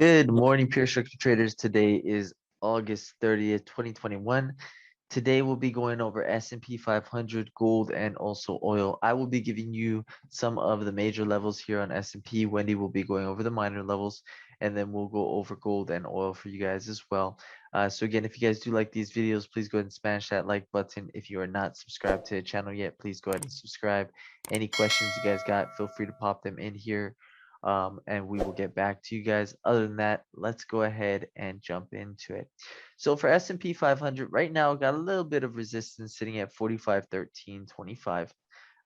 Good morning, pure structure traders. Today is August 30th, 2021. Today we'll be going over S&P 500, gold, and also oil. I will be giving you some of the major levels here on S&P. Wendy will be going over the minor levels, and then we'll go over gold and oil for you guys as well. So again, if you guys do like these videos, please go ahead and smash that like button. If you are not subscribed to the channel yet, please go ahead and subscribe. Any questions you guys got, feel free to pop them in here. And we will get back to you guys. Other than that, let's go ahead and jump into it. So for S&P 500 right now, got a little bit of resistance sitting at 45.1325.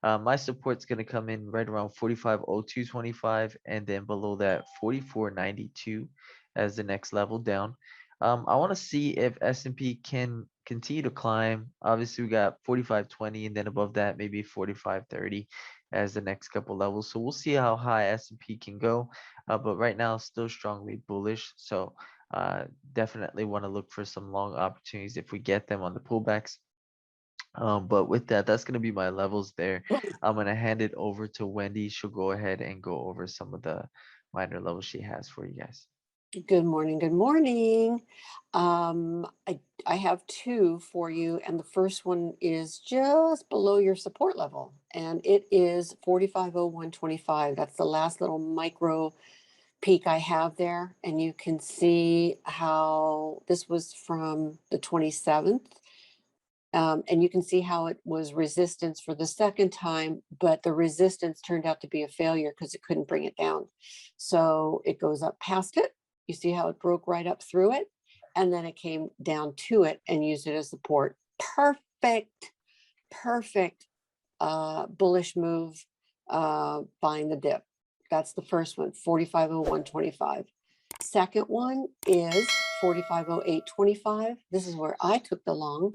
My support's going to come in right around 45.0225, and then below that 44.92 as the next level down. I want to see if S&P can continue to climb. Obviously, we got 45.20, and then above that, maybe 45.30 as the next couple levels. So we'll see how high S&P can go. But right now, still strongly bullish. So definitely want to look for some long opportunities if we get them on the pullbacks. But with that, that's going to be my levels there. I'm going to hand it over to Wendy. She'll go ahead and go over some of the minor levels she has for you guys. Good morning. Good morning. I have two for you, and the first one is just below your support level, and it is 45.0125. That's the last little micro peak I have there, and you can see how this was from the 27th. And you can see how it was resistance for the second time, but the resistance turned out to be a failure because it couldn't bring it down. So it goes up past it. You see how it broke right up through it, and then it came down to it and used it as support. Perfect bullish move, buying the dip. That's the first one, 45.0125. Second one is 45.0825. This is where I took the long.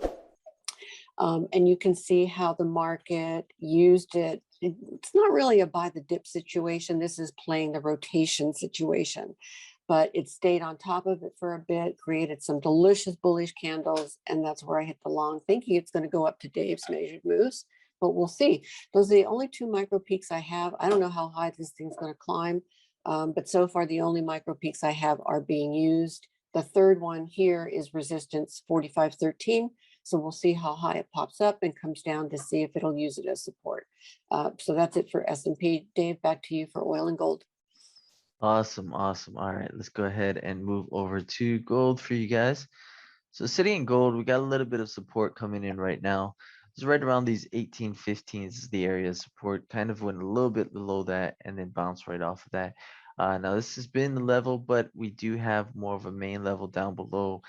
And you can see how the market used it. It's not really a buy the dip situation. This is playing the rotation situation, but it stayed on top of it for a bit, created some delicious bullish candles, and that's where I hit the long, thinking it's going to go up to Dave's measured moves, but we'll see. Those are the only two micro peaks I have. I don't know how high this thing's going to climb, but so far the only micro peaks I have are being used. The third one here is resistance 45.13. So we'll see how high it pops up and comes down to see if it'll use it as support. So that's it for S&P. Dave, back to you for oil and gold. Awesome. All right, let's go ahead and move over to gold for you guys. So sitting in gold, we got a little bit of support coming in right now. It's right around these 1815s is the area of support. Kind of went a little bit below that and then bounced right off of that. Now this has been the level, but we do have more of a main level down below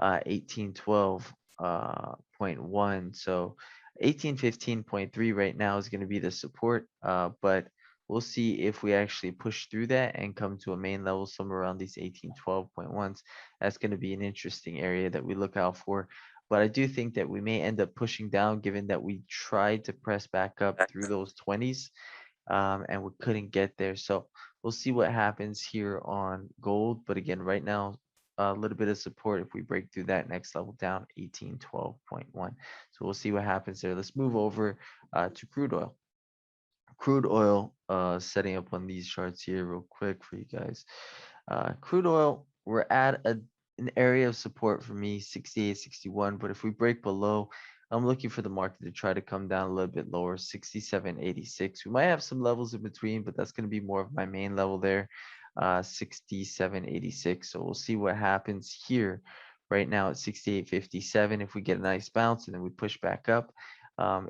1812.1. So 1815.3 right now is going to be the support, but we'll see if we actually push through that and come to a main level somewhere around these 1812.1s. That's going to be an interesting area that we look out for. But I do think that we may end up pushing down, given that we tried to press back up through those 20s and we couldn't get there. So we'll see what happens here on gold. But again, right now, a little bit of support if we break through that next level down, 1812.1. So we'll see what happens there. Let's move over to crude oil. Crude oil, setting up on these charts here real quick for you guys. Crude oil, we're at an area of support for me, 68.61. But if we break below, I'm looking for the market to try to come down a little bit lower, 67.86. We might have some levels in between, but that's going to be more of my main level there, 67.86. So we'll see what happens here. Right now at 68.57, if we get a nice bounce and then we push back up.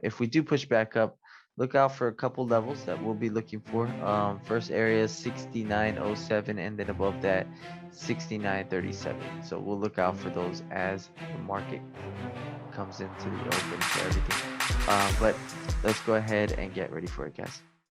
If we do push back up, look out for a couple levels that we'll be looking for. First area is 69.07, and then above that 69.37. So we'll look out for those as the market comes into the open for everything. But let's go ahead and get ready for it, guys.